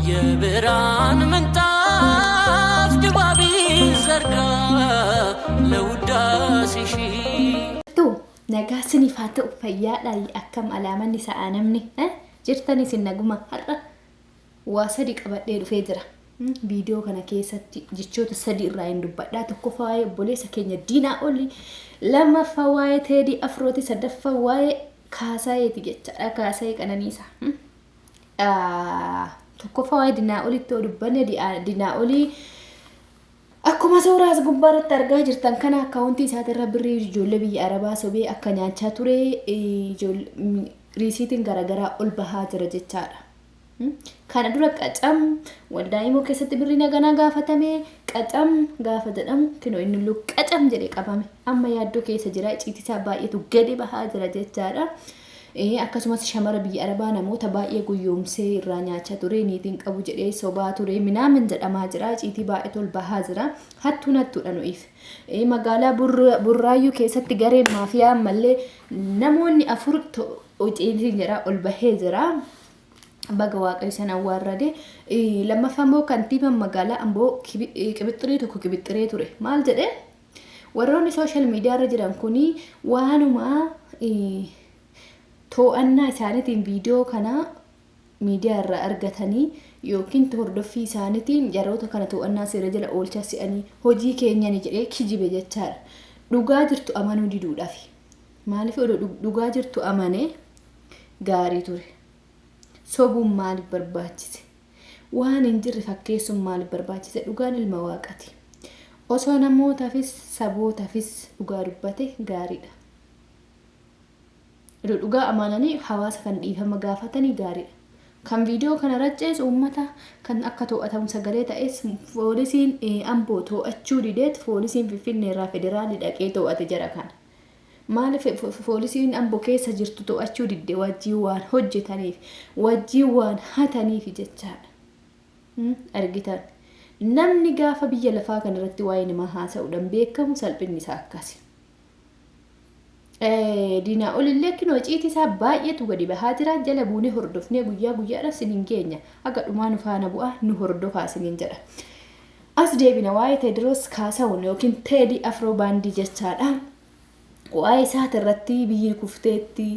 የብርሃን ምንጣፍ ድባቢ ዘርጋ ለውዳሴሽ ነጋስኒ ፋተ ፈያዳ አከም አላማን ሰአነምኒ jirtani sinaguma har'a waa sadi qabadhee dhufee jira video kana keessatti jechoota sadi irraa hin dubbadhaa tokko faayee obboleessa keenya diinaa oli lammaffaa waa'ee teedii afrooti sadaffaa waa'ee kaasayeeti jechaadha kaasayee qananiisa tokko waa'ee diinaa olitti dubbanne diinaa olii akkuma suuraa gubbaarratti argaa jirtan kana akkaawuntii isaatirra birrii ijoollee biyya arabaa sobee akka nyaachaa ture riisiitiin garagaraa ol bahaa jira jechaadha. Kana dura qacam waldaa'immoo keessatti birrii naganaa gaafatame qacam gaafa jedhamu kinoo inni lu qacam jedhee qabame amma yaaddoo keessa jira iciitisaa baay'eetu gadi bahaa jira jechaadha. Akkasumas shamara biyya arabaa namoota baay'ee guyyoomsee irraa nyaachaa ture niitiin qabu jedhee sobaa ture minaamin jedhamaa jira iciitii baay'eetu ol bahaa jira hattuun hattuudha nuuf. Magaalaa burraayyuu keessatti gareen maafiyaa mallee namoonni afur iciitiin jira ol bahee jira. Baga waaqayyo sana awwaarrade lammaffaa immoo kantiibaan magaalaa amboo qibixxirii tokko qibixxiree ture maal jedhe warroonni sooshaal miidiyaa irra jiran kuni waanuma to'annaa isaaniitiin viidiyoo kana miidiyaa irraa argatanii yookiin hordoffii isaaniitiin yeroota kana to'annaa seera jala oolchaa si'anii hojii keenyani jedhee kijibe jechaadha. Dhugaa jirtu amanuu diduudhaaf maaliif dhugaa jirtu amane gaarii ture. Sobuun maaliif barbaachise? Waan hin jirre fakkeessuun maaliif barbaachise? Dhugaan ilma waaqati. Osoo namootaafis sabootaafis dhugaa dubbate gaariidha. Dhugaa amananii hawaasa kan dhiifama gaafatanii gaariidha. Kan viidiyoo kana raccees uummata kan akka to'atamu sagalee ta'es poolisiin amboo to'achuu dideet poolisiin Finfinnee irraa federaalii dhaqee to'ate jara kana. Maaliif poolisiin amboo keessa jirtu to'achuu didde wajjii waan hojjetaniif wajjii waan hataniif jechaadha. Argitan namni gaafa biyya lafaa kanarratti waa'ee nama haasa'uudhaan beekamu salphinni isaa akkasi. Diinaa olillee kinoo iciitii isaa baay'eetu gadi bahaa jira jala buunee hordofnee guyyaa guyyaadhaan siniin keenya akka dhumaa nu faana bu'aa nu hordofaa siniin jedha. As deebina waa'ee Teediroos Kaasahuun yookiin Teedii Afroo Baandii jechaadha. Waa'ee isaati irratti biyyi kufteetti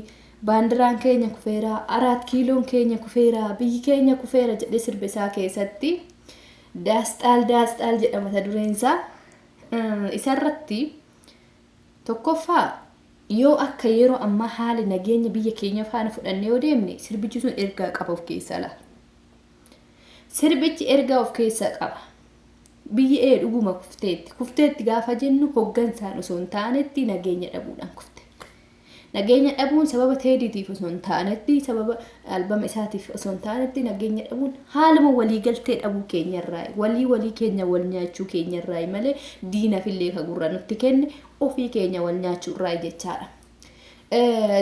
baandiraan keenya kufeera 4 kiiloon keenya kufeera biyyi keenya kufeera jedhee sirba isaa keessatti daasxaal jedhama mata dureen isaa isarratti tokkoffaa yoo akka yeroo amma haali nageenya biyya keenya faana fudhannee yoo deemne sirbichi sun ergaa qaba of keessaa laata. Sirbichi ergaa of keessaa qaba. Biyyi dhuguma kufteetti gaafa jennu hoggansaan osoo hin taanetti nageenya dhabuudhaan kufte. Nageenya dhabuun sababa teediitiif osoo hin taanetti sababa albama isaatiif osoo hin taanetti nageenya dhabuun haaluma waliigaltee dhabuu keenyarraa walii keenya wal nyaachuu keenyarraa malee diinafillee ka gurra nutti kenne ofii keenya wal nyaachuurraa jechaadha.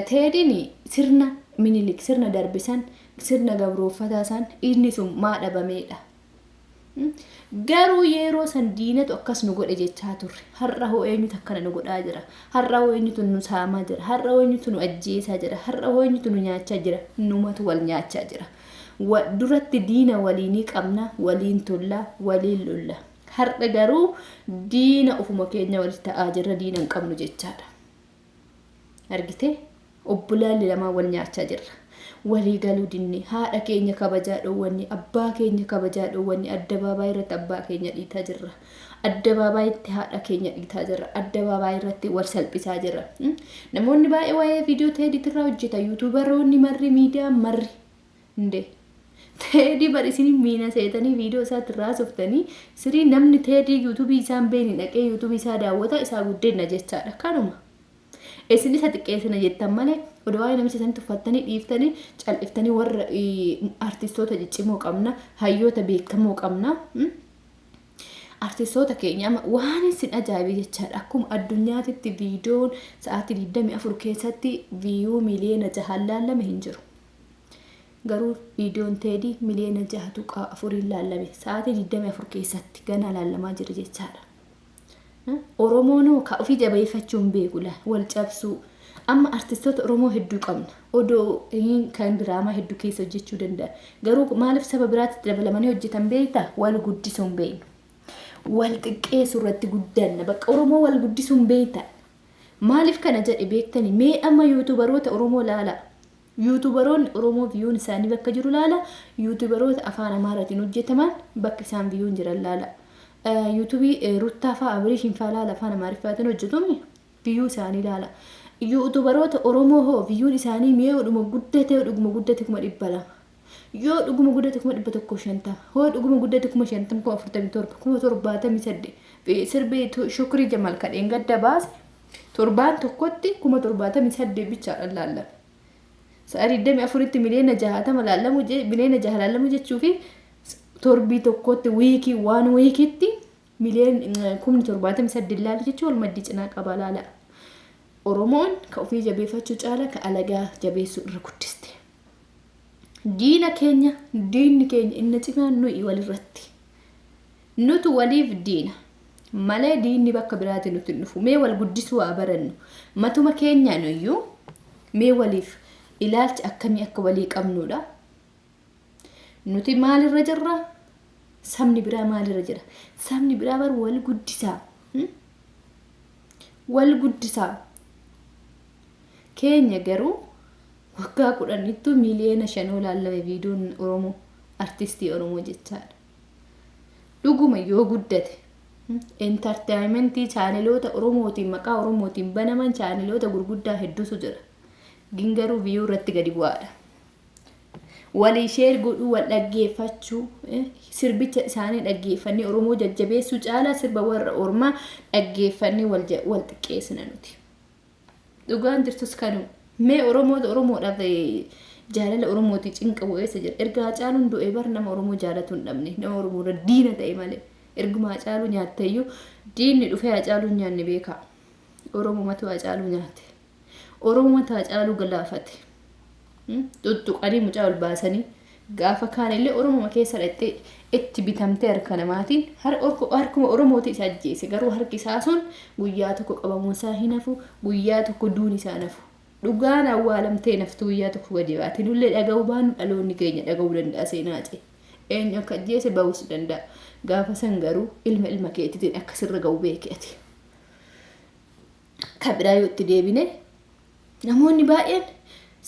Teediin sirna minilik sirna darbisan sirna gabrooffataa san inni sun maa dhabameedha. Garuu yeroo san diinatu akkas nu godhe jechaa turre har'a hoo eenyutu akkana nu godhaa jira har'a hoo eenyutu nu saamaa jira har'a hoo eenyutu nu ajjeesaa jira har'a hoo eenyutu nu nyaachaa jira numatu wal nyaachaa jira duratti diina waliinii qabna waliin tollaa waliin lolla har'a garuu diina ofuma keenya walitti ta'aa jirra diina hin qabnu jechaadha. Argite obbolaalli lamaa wal nyaachaa jirra. Walii galuu dinne haadha keenya kabajaa dhoowwanni abbaa keenya kabajaa dhoowwanni addabaabaay irratti abbaa keenya dhiitaa jirra addabaabaaytti haadha keenya dhiitaa jirra addabaabaay irratti wal salphisaa jirra. Namoonni baay'ee waa'ee viidiyoo teediitirraa hojjetan yuutuubaroonni marri miidiyaa marri inde teedii barisin miina seetanii viidiyoo isaatirraa softanii sirii namni teedii yuutuubii isaan beeni dhaqee yuutuubii isaa daawwata isaa guddeenna jechaadha kanuma. Isin isa xiqqeessina jettan malee odoo waa'ee namicha isaanii tuffattanii dhiiftanii cal'iftanii warra artistoota ciccimoo qabna hayyoota beekamoo qabna. Artistoota keenya waan isin ajaa'ibe jechaadha akkuma addunyaatitti viidiyoon sa'aatii 24 keessatti viiyuu miliyoona 6 laalame hin jiru. Garuu viidiyoon teedii miliyoona 6.4 laalame sa'aatii 24 keessatti gana laalamaa jira jechaadha. Oromoon ka ofii jabeeffachuun beekula wal cabsuu amma artistoota Oromoo hedduu qabna. Odoo kan diraamaa hedduu keessa hojjechuu danda'a. Garuu maaliif saba biraatti dabalamanii hojjetan beektaa? Wal guddisuun beeknu. Wal xiqqeessuu irratti guddanna. Bakka Oromoo wal guddisuun beektaa. Maaliif kana jedhe beektanii? Mee amma yuutuubaroota Oromoo laala. Yuutuubaroonni Oromoo viyuun isaanii bakka jiru laala. Yuutuubaroota afaan Amaaraatiin hojjetaman bakka isaan viyuun jiran laala. Yuutuubii Ruttaa fa'aa Abiriishiin fa'aa laala afaan Amaariffaatiin hojjetuun viyuu isaanii laala. Yuutuubaroota Oromoo hoo viyuun isaanii mi'oo dhuma guddate 200. Yoo dhuguma guddate 150 hoo dhuguma guddate 50 47 sirbi Shukrii Jamal kadheen gadda baase torbaan tokkotti 78 bichaadhaan laalla. Sa'aatii 24tti miliyoona 60 laalamu miliyoona 6 laalamu jechuu fi torbii tokkotti wiikii waan wiikitti miliyoona 78 laala jechuun wal maddii cinaa qaba laala. Oromoon ka ofii jabeeffachuu caala ka alagaa jabeessuu irra guddiste. Diinni keenya inni cimaan nuyi walirratti. Nutu waliif diina. Malee diinni bakka biraatti nuti dhufu. Mee wal guddisuu haa barannu. Matuma keenya nuyyuu mee waliif ilaalcha akkamii akka walii qabnudha. Nuti maalirra jirra? Sabni biraa maalirra jira? Sabni biraa bar wal guddisaa. Wal guddisaa. Keenya garuu waggaa 10 miliyoona 5 laalame viidiyoon Oromoo artistii Oromoo jechaadha. Dhuguma yoo guddate entertainmentii chaaneloota Oromootiin maqaa Oromootiin banaman chaaneloota gurguddaa hedduutu jira. Gingaruu viyuu irratti gadi bu'aadha. Walii sheer godhuu wal dhaggeeffachuu sirbicha isaanii dhaggeeffannee Oromoo jajjabeessuu caalaa sirba warra Oromaa dhaggeeffannee wal xiqqeessina nuti. Dhugaan jirtus kanuu mee Oromoodhaaf jaalala Oromootii cinqa bu'eessa jira. Erga Hacaaluun du'ee bar nama Oromoo jaalatu hin dhabne nama Oromoorra diina ta'e malee erguma Hacaaluu nyaattayyuu diinni dhufee Hacaaluu nyaanne beekaa. Oromumatu Hacaaluu nyaate. Oromumatu Hacaaluu galaafate. Tuttuqanii mucaa ol baasanii gaafa kaanillee Oromuma keessa dhaqxee itti bitamtee harka namaatiin harkuma Oromooti isa ajjeese. Garuu harki isaa sun guyyaa tokko qabamuun isaa hin hafu, guyyaa tokko duun isaa nafu. Dhugaan awwaalamtee naftu guyyaa tokko gadi baate. Nullee dhaga'uu baanu dhaloonni keenya dhaga'uu danda'a seenaa cee. Eenyu akka ajjeese ba'uus danda'a. Gaafa san garuu ilma keetiitiin akkasirra ga'uu beeki ati. Kan biraa yoo itti deebine namoonni baay'een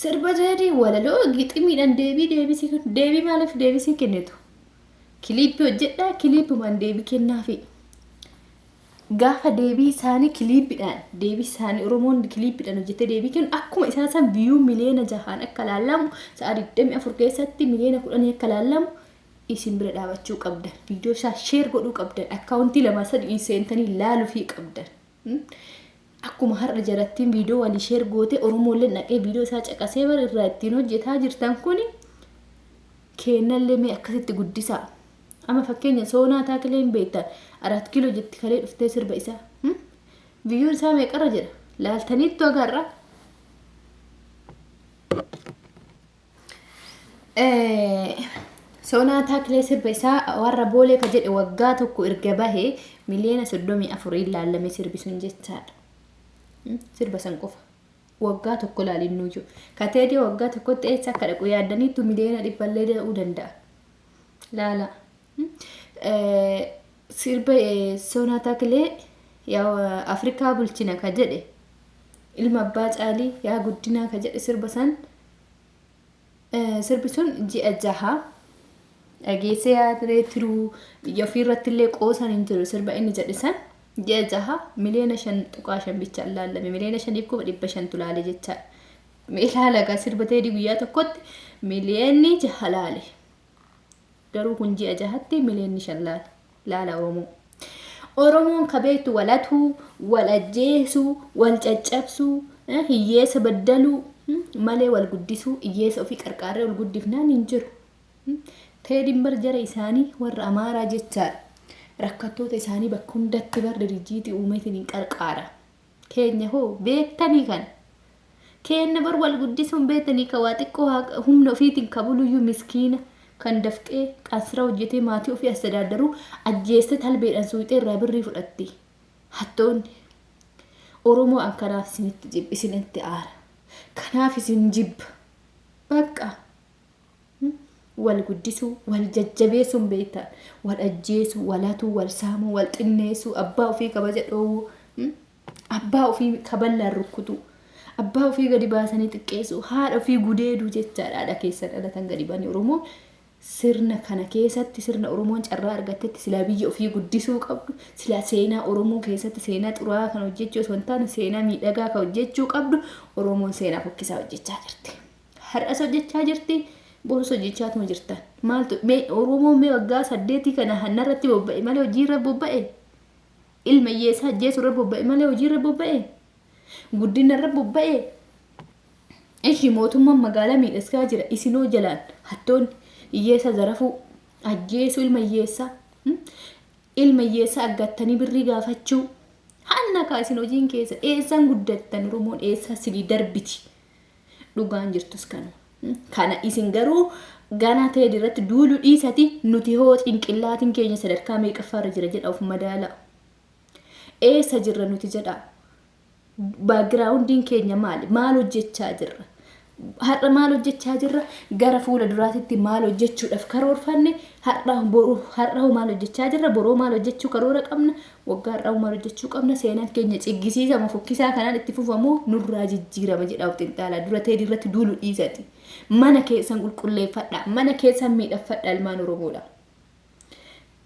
sirba jedhanii walaloo giximiidhaan deebii maaliif deebisii kennitu? Kiliippii hojjedhaa kiliippimaan deebii kennaafi. Gaafa deebii isaanii kiliippiidhaan deebii isaanii Oromoon kiliippiidhaan hojjettee deebii kennu akkuma isaan san viyuu miliyoona 6 akka laalamu sa'a 24 keessatti miliyoona 10 akka laalamu isin bira dhaabachuu qabdan. Viidiyoo isaa sheer godhuu qabdan. Akkaawuntii 2-3 seentanii ilaaluufii qabdan. Akkuma har'a jarattiin viidiyoo walii sheer goote Oromooleen dhaqee viidiyoo isaa caqasee bara irraa ittiin hojjetaa jirtan kuni kennallee mee akkasitti guddisaa. Amma fakkeenya Soonaa Taakilee hin beektan 4 kiiloo jetti kalee dhuftee sirba isaa. Viidiyoon isaa meeqarra jira? Laaltaniittu agarra. Soonaa Taakilee sirba isaa warra boolee ka jedhe waggaa tokko erga bahee miliyoona 34 ilaalame sirbi sun jechaadha. Sirba san qofa waggaa tokko laalinnu jiru. Kateedii waggaa tokkotti eessa akka dhaqu yaaddaniittu miliyoona 100 ta'uu danda'a. Laala. Sirba Soonaa Taakilee yaa Afrikaa bulchina ka jedhe ilma abbaa caalii yaa guddinaa ka jedhe sirba san sirbi sun ji'a 6 dhageessee yaadree tiruu biyya ofiirratti illee qoosan hin jiru sirba inni jedhe san ji'a 6 miliyoona 5.5 bicha laalame miliyoona 5,500 tulaale jecha ilaala gaa sirba teedii guyyaa tokkotti miliyoonni 6 laale. Garuu kun ji'a 6tti miliyoonni 5 laala Oromoon kabeetu walatuu, wal ajjeesuu, wal caccabsuu, hiyyeessa baddaluu malee wal guddisuu, hiyyeessa ofii qarqaarree wal guddifnaan hin jiru. Teediin bar jara isaanii warra Amaaraa jechaadha. Rakkattoota isaanii bakka hundatti bar diriijiitii uumeetiin hin qarqaara. Keenya hoo beektanii kan? Keenya bar wal guddisuun beektanii ka waa xiqqoo humna ofiitiin kabuluyyuu miskiina. Kan dafqee qansira hojjetee maatii ofii astadaaddaruu ajjeeste talbeedhaan suuxee irraa birrii fudhatti. Hattoonni Oromoo an kanaaf isinitti aara. Kanaaf isin jibba. Bakka. Wal guddisuu, wal jajjabeessuun beektan, wal ajjeesuu, wal hatuu, wal saamuu, wal xinneessuu, abbaa ofii kabaja dhoowwuu, abbaa ofii kaballaan rukkutuu, abbaa ofii gadi baasanii xiqqeessuu, haadha ofii gudeeduu jechaadha. Haadha keessa dhalatan gadi banii Oromoon sirna kana keessatti sirna Oromoon carraa argattetti silaa biyya ofii guddisuu qabdu, silaa seenaa Oromoo keessatti seenaa xuraa'aa kan hojjechuu osoo hin taane seenaa miidhagaa kan hojjechuu qabdu. Oromoon seenaa fokkisaa hojjechaa jirti. Har'as hojjechaa jirti. Boos hojjechaatuma jirtan. Maaltu Oromoon mee waggaa 8 kana hannarratti bobba'e malee hojiirra bobba'e. Ilma hiyyeessaa ajjeesurra bobba'e malee hojiirra bobba'e. Guddinarra bobba'e. Ishi mootummaan magaalaa miidhaskaa jira. Isinoo jalaan hattoonni hiyyeessa zarafuu ajjeesuu ilma hiyyeessaa. Ilma hiyyeessaa aggattanii birrii gaafachuu. Hanna kaa isin hojiin keessa eessaan guddattan Oromoon eessaa silii darbiti. Dhugaan jirtus kanuma. Kana isin garuu ganaa ta'e irratti duulu dhiisati nuti hoo xinqillaatiin keenya sadarkaa meeqaffaarra jira jedha of madaala. Eessa jirra nuti jedha. Baagiraawundiin keenya maali? Maal hojjechaa jirra? Har'a maal hojjechaa jirra? Gara fuula duraatitti maal hojjechuudhaaf karoorfanne? Har'a maal hojjechaa jirra? Boroo maal hojjechuu karoora qabna? Waggaa har'aa maal hojjechuu qabna? Seenaan keenya ciggisiisama fokkisaa kanaan itti fufamoo nurraa jijjiirama jedha of xinxaalaa. Dura ta'e irratti duulu dhiisati. Mana keessan qulqulleeffadha. Mana keessan miidhaffadha ilmaan Oromoodha.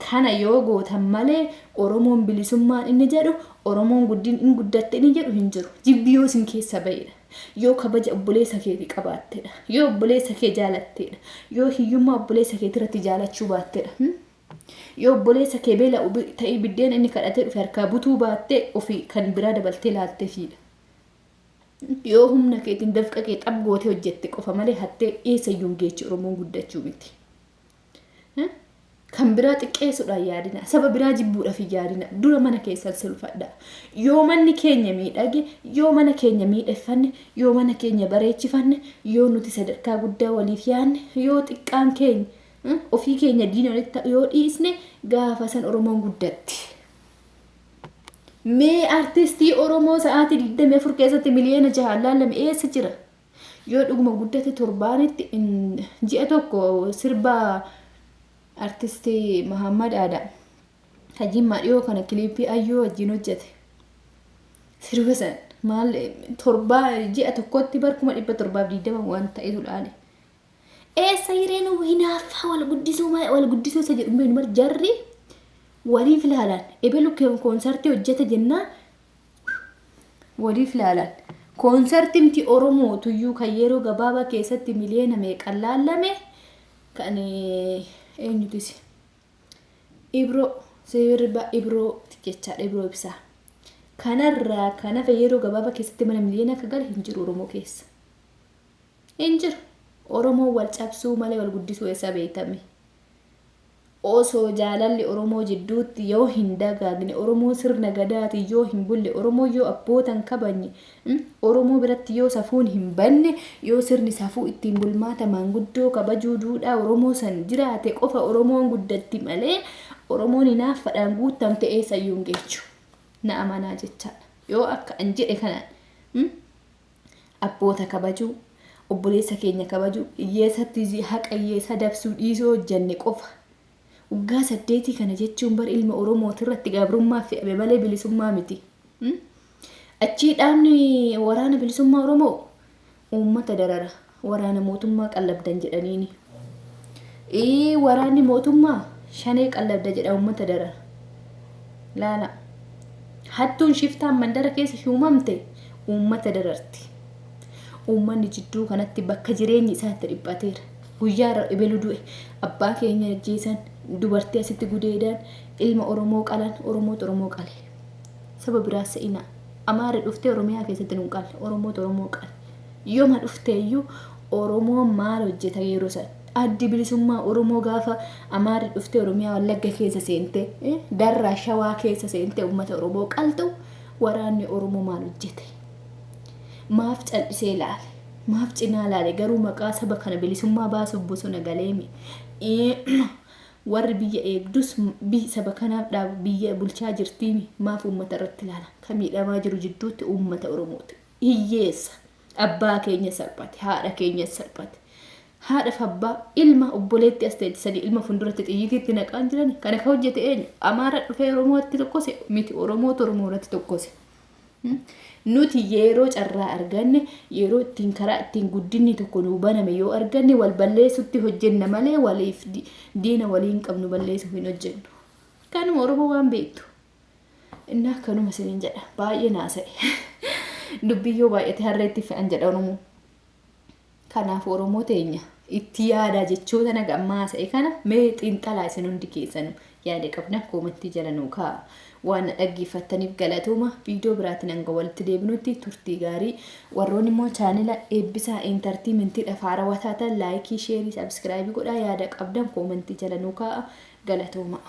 Kana yoo gootan malee Oromoon bilisummaan inni jedhu, Oromoon guddin inni guddatte inni jedhu hin jiru. Jibbi yoo isin keessa ba'edha. Yoo kabaja obboleessa keetii qabaattedha. Yoo obboleessa kee jaalattedha. Yoo hiyyummaa obboleessa keetii irratti jaalachuu baattedha. Yoo obboleessa kee beela ta'ee biddeen inni kadhatee dhufe harkaa butuu baattee ofii kan biraa dabaltee laaltee fiidha. Yoo humna keetiin dafqa kee xabgootee hojjette qofa malee hattee eessa iyyuu geechi Oromoon guddachuu miti. Kan biraa xiqqeessuudhaan yaadina. Saba biraa jibbuudhaaf yaadina. Dura mana keessan sulfadha. Yoo manni keenya miidhage, yoo mana keenya miidheffanne, yoo mana keenya bareechifanne, yoo nuti sadarkaa guddaa waliif yaadne, yoo xiqqaan keenya ofii keenya diina walitti yoo dhiisne gaafa san Oromoon guddatti. Mee artistii Oromoo sa'aatii 24 keessatti miliyoona 6 laalame eessa jira? Yoo dhuguma guddate torbaanitti ji'a tokko sirba artistii Muhammad Aada Hajiin Maadhiyoo kana kiliipii ayyoo wajjin hojjete. Sirba san maal torbaa ji'a tokkotti bar 1720 waan ta'etu dhaale. Eessa hireen hinaaffaa wal guddisuu isa jedhu mee numar jarri waliif ilaalan ebelu koonsartii hojjete jennaan waliif ilaalan. Koonsartimti Oromoo tuyyuu kan yeroo gabaabaa keessatti miliyoona meeqan laalame kan eenyutis Ibro sirba Ibro jechaadha. Ibro ibsaa kanarraa kanaaf yeroo gabaabaa keessatti mana miliyoona akka gale hin jiru Oromoo keessa. Hin jiru. Oromoo wal cabsuu malee wal guddisuu eessa beekame? Osoo jaalalli Oromoo jidduutti yoo hin dagaagne, Oromoo sirna gadaati yoo hin bulle, Oromoo yoo abbootan kabanye, Oromoo biratti yoo safuun hin banne, yoo sirni safuu ittiin bulmaata maanguddoo kabajuu duudhaa Oromoo san jiraate qofa Oromoon guddatti malee Oromoon hinaaffadhaan guutamte eessa iyyuu hin geechu. Na amanaa jechaadha. Yoo akka an jedhe kanaan abboota kabajuu, obboleessa keenya kabajuu, hiyyeessatti haqa hiyyeessa dabsuu dhiisoo hojjanne qofa. Waggaa 8 kana jechuun bar ilma Oromooti irratti gabrummaa fe'ame malee bilisummaa miti. Achii dhaabni waraana bilisummaa Oromoo uummata darara. Waraana mootummaa qallabdan jedhaniini. Waraanni mootummaa shanee qallabda jedha uummata darara. Laala. Hattuun shiftaan mandara keessa shuumamte uummata dararti. Uummanni jidduu kanatti bakka jireenyi isaatti dhiphateera. Guyyaa ebelu du'e abbaa keenya ajjeesan, dubartii asitti gudeedan, ilma Oromoo qalan, Oromoo qale. Saba biraas se'ina. Amaara dhuftee Oromiyaa keessatti nun qalle, Oromoo qale. Yooma dhuftee iyyuu Oromoo maal hojjeta yeroo san? Addi bilisummaa Oromoo gaafa Amaara dhuftee Oromiyaa Wallagga keessa seente, Darraa Shawaa keessa seente uummata Oromoo qaltu waraanni Oromoo maal hojjete? Maaf cal'isee laale? Maaf cinaa laale? Garuu maqaa saba kana bilisummaa baasuuf bosona galeemi. warri biyya eegdus saba kanaaf dhaabu biyya bulchaa jirtii maaf uummata irratti ilaala kan miidhamaa jiru jidduutti uummata Oromooti hiyyeessa abbaa keenya salphate haadha keenya salphate haadha fabbaa ilma obboleetti asteetti sadii ilma funduratti xiyyiitiitti naqaan jiran kana ka hojjete eenyu Amaara dhufee Oromootti tokkose miti Oromooti tokkose nuti yeroo carraa arganne yeroo ittiin karaa ittiin guddinni tokko nu baname yoo arganne wal balleessutti hojjenna malee waliif diina waliin qabnu balleessuuf hin hojjennu kanuma Oromoo waan beektu innaa kanuma siniin jedha baay'ee naasa'e dubbiyyoo baay'ate harreetti fe'an jedha Oromoo kanaaf Oromoo teenya itti yaada jechoota naga ammaa sa'e kana mee xiinxalaa isin hundi keessanu yaada qabna koomentii jala nuu kaa'a waan dhaggeeffattaniif galatooma viidiyoo biraatiin hanga walitti deebinutti turtii gaarii warroonni immoo chaanela eebbisaa entertiimentii dhafaara wataatan laayikii sheerii sabskiraaybii godhaa yaada qabdan koomentii jala nuu kaa'a galatooma.